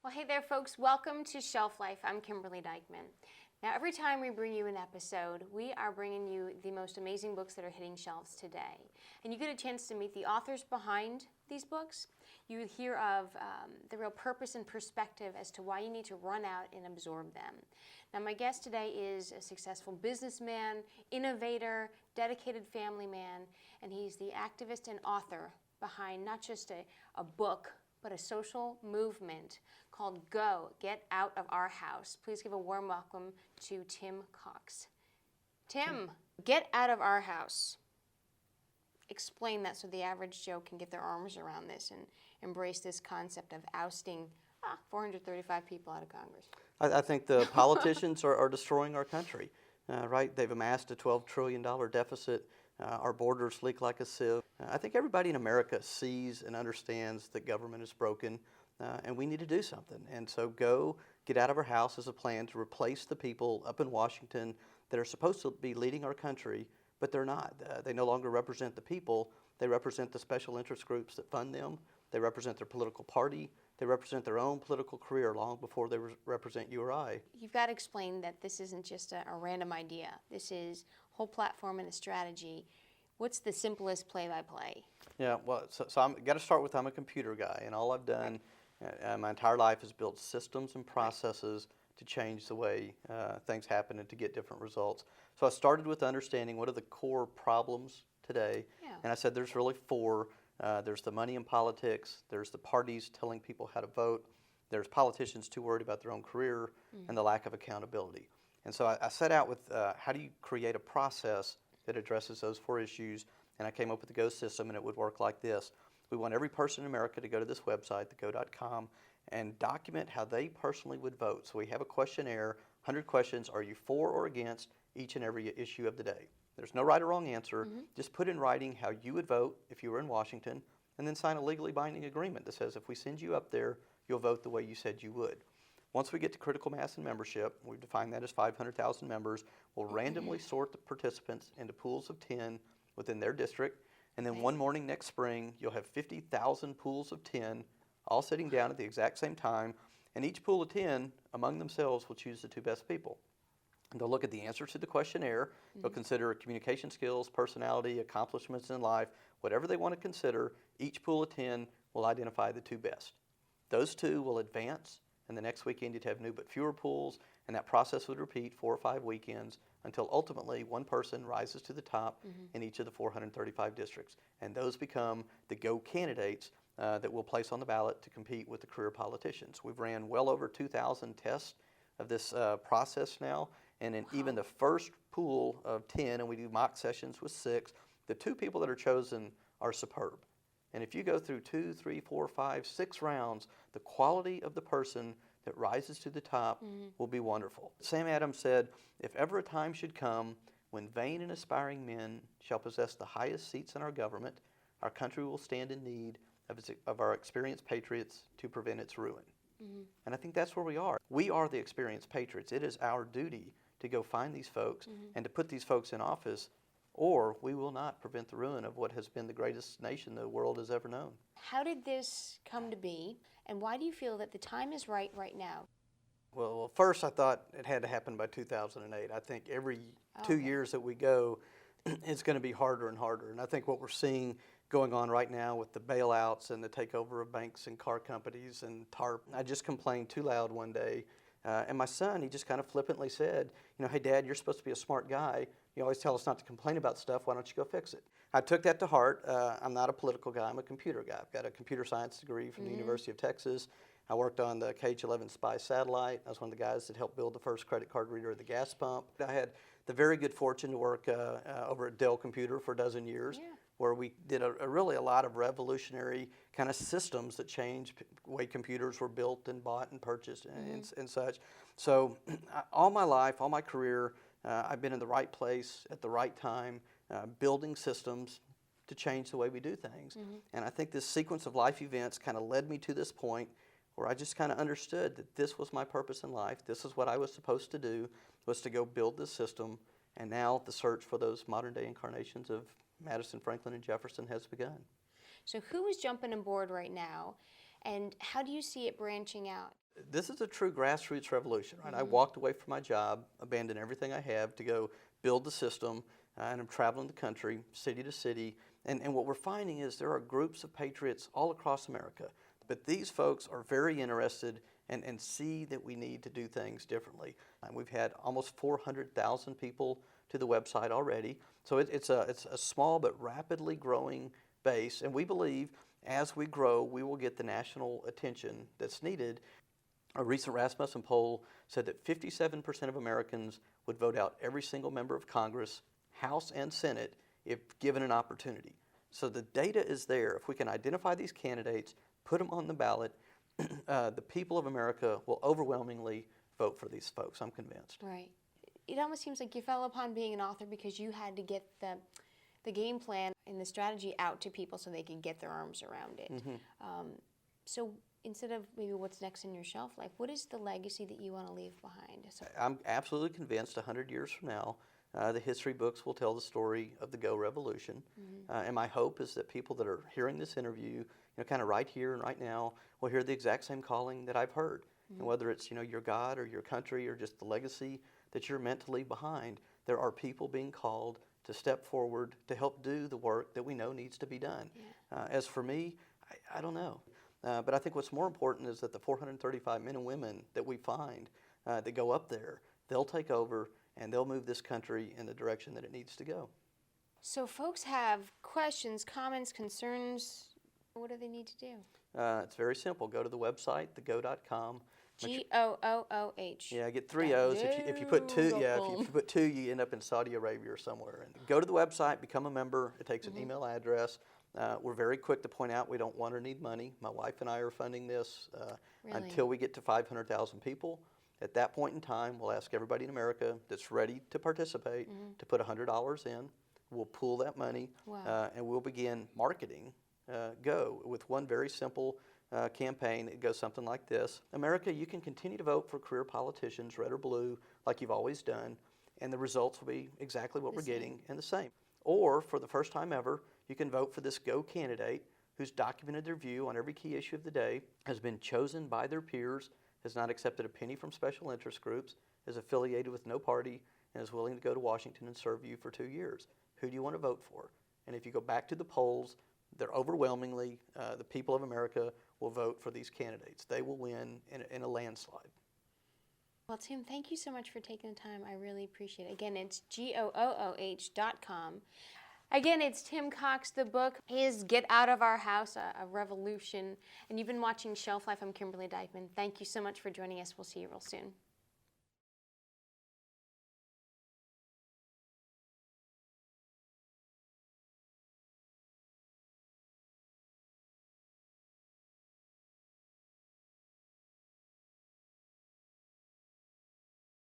Well, hey there, folks. Welcome to Shelf Life. I'm Kimberly Dykeman. Now, every time we bring you an episode, we are bringing you the most amazing books that are hitting shelves today. And you get a chance to meet the authors behind these books. You hear of the real purpose and perspective as to why you need to run out and absorb them. Now, my guest today is a successful businessman, innovator, dedicated family man, and he's the activist and author behind not just a book, but a social movement called Go, Get Out of Our House. Please give a warm welcome to Tim Cox. Tim, Get Out of Our House. Explain that so the average Joe can get their arms around this and embrace this concept of ousting 435 people out of Congress. I think the politicians are destroying our country, right? They've amassed a $12 trillion deficit. Our borders leak like a sieve. I think everybody in America sees and understands that government is broken, and we need to do something. And so Go, Get Out of Our House is a plan to replace the people up in Washington that are supposed to be leading our country, but they're not. They no longer represent the people. They represent the special interest groups that fund them. They represent their political party. They represent their own political career long before they represent you or I. You've got to explain that this isn't just a random idea. This is a whole platform and a strategy. What's the simplest play-by-play? Yeah, well, so I've got to start with I'm a computer guy, and all I've done my entire life is build systems and processes to change the way things happen and to get different results. So I started with understanding what are the core problems today, and I said there's really four. There's the money in politics, there's the parties telling people how to vote, there's politicians too worried about their own career, and the lack of accountability. And so I set out with how do you create a process that addresses those four issues, and I came up with the Go system, and it would work like this. We want every person in America to go to this website, thego.com, and document how they personally would vote. So we have a questionnaire, 100 questions, are you for or against each and every issue of the day? There's no right or wrong answer. Just put in writing how you would vote if you were in Washington, and then sign a legally binding agreement that says if we send you up there, you'll vote the way you said you would. Once we get to critical mass and membership, we've defined that as 500,000 members, we'll randomly sort the participants into pools of 10 within their district, and then one morning next spring, you'll have 50,000 pools of 10 all sitting down at the exact same time, and each pool of 10 among themselves will choose the two best people. And they'll look at the answers to the questionnaire. They'll consider communication skills, personality, accomplishments in life, whatever they want to consider. Each pool of 10 will identify the two best. Those two will advance, and the next weekend you'd have new but fewer pools, and that process would repeat 4 or 5 weekends until ultimately one person rises to the top in each of the 435 districts. And those become the Go candidates that we'll place on the ballot to compete with the career politicians. We've ran well over 2,000 tests of this process now. And in even the first pool of 10, and we do mock sessions with 6, the 2 people that are chosen are superb. And if you go through 2, 3, 4, 5, 6 rounds, the quality of the person that rises to the top will be wonderful. Sam Adams said, if ever a time should come when vain and aspiring men shall possess the highest seats in our government, our country will stand in need of our experienced patriots to prevent its ruin. And I think that's where we are. We are the experienced patriots. It is our duty to go find these folks and to put these folks in office, or we will not prevent the ruin of what has been the greatest nation the world has ever known. How did this come to be, and why do you feel that the time is right now? Well, first I thought it had to happen by 2008. I think every 2 years that we go, it's going to be harder and harder. And I think what we're seeing going on right now with the bailouts and the takeover of banks and car companies and TARP, I just complained too loud one day. And my son, he just kind of flippantly said, hey, Dad, you're supposed to be a smart guy. You always tell us not to complain about stuff. Why don't you go fix it? I took that to heart. I'm not a political guy. I'm a computer guy. I've got a computer science degree from the University of Texas. I worked on the KH-11 spy satellite. I was one of the guys that helped build the first credit card reader at the gas pump. I had the very good fortune to work over at Dell Computer for a dozen years. Where we did really a lot of revolutionary kind of systems that changed the way computers were built and bought and purchased and such. So all my life, all my career, I've been in the right place at the right time, building systems to change the way we do things. And I think this sequence of life events kind of led me to this point where I just kind of understood that this was my purpose in life. This is what I was supposed to do, was to go build this system. And now the search for those modern day incarnations of Madison, Franklin, and Jefferson has begun. So who is jumping on board right now? And how do you see it branching out? This is a true grassroots revolution, right? I walked away from my job, abandoned everything I have to go build the system, and I'm traveling the country, city to city. And what we're finding is there are groups of patriots all across America, but these folks are very interested and see that we need to do things differently. And we've had almost 400,000 people to the website already. So it's a small but rapidly growing base, and we believe as we grow, we will get the national attention that's needed. A recent Rasmussen poll said that 57% of Americans would vote out every single member of Congress, House and Senate, if given an opportunity. So the data is there. If we can identify these candidates, put them on the ballot, the people of America will overwhelmingly vote for these folks, I'm convinced. Right. It almost seems like you fell upon being an author because you had to get the game plan and the strategy out to people so they could get their arms around it. So instead of maybe what's next in your shelf life, what is the legacy that you want to leave behind? So I'm absolutely convinced 100 years from now, the history books will tell the story of the Go Revolution. And my hope is that people that are hearing this interview, kind of right here and right now, will hear the exact same calling that I've heard. And whether it's, your God or your country or just the legacy that you're meant to leave behind, there are people being called to step forward to help do the work that we know needs to be done. As for me, I don't know. But I think what's more important is that the 435 men and women that we find that go up there, they'll take over and they'll move this country in the direction that it needs to go. So folks have questions, comments, concerns. What do they need to do? It's very simple. Go to the website, thego.com. Gooooh. Yeah, get 3 O's. If you put two, if you put two, you end up in Saudi Arabia or somewhere. And go to the website, become a member. It takes an email address. We're very quick to point out we don't want or need money. My wife and I are funding this until we get to 500,000 people. At that point in time, we'll ask everybody in America that's ready to participate to put $100 in. We'll pool that money, and we'll begin marketing Go with one very simple campaign. It goes something like this. America, you can continue to vote for career politicians, red or blue, like you've always done, and the results will be exactly what we're getting and the same. Or, for the first time ever, you can vote for this Go candidate who's documented their view on every key issue of the day, has been chosen by their peers, has not accepted a penny from special interest groups, is affiliated with no party, and is willing to go to Washington and serve you for 2 years. Who do you want to vote for? And if you go back to the polls, they're overwhelmingly, the people of America will vote for these candidates. They will win in a landslide. Well, Tim, thank you so much for taking the time. I really appreciate it. Again, it's gooooh.com. Again, it's Tim Cox. The book is Get Out of Our House, a Revolution. And you've been watching Shelf Life. I'm Kimberly Dykeman. Thank you so much for joining us. We'll see you real soon.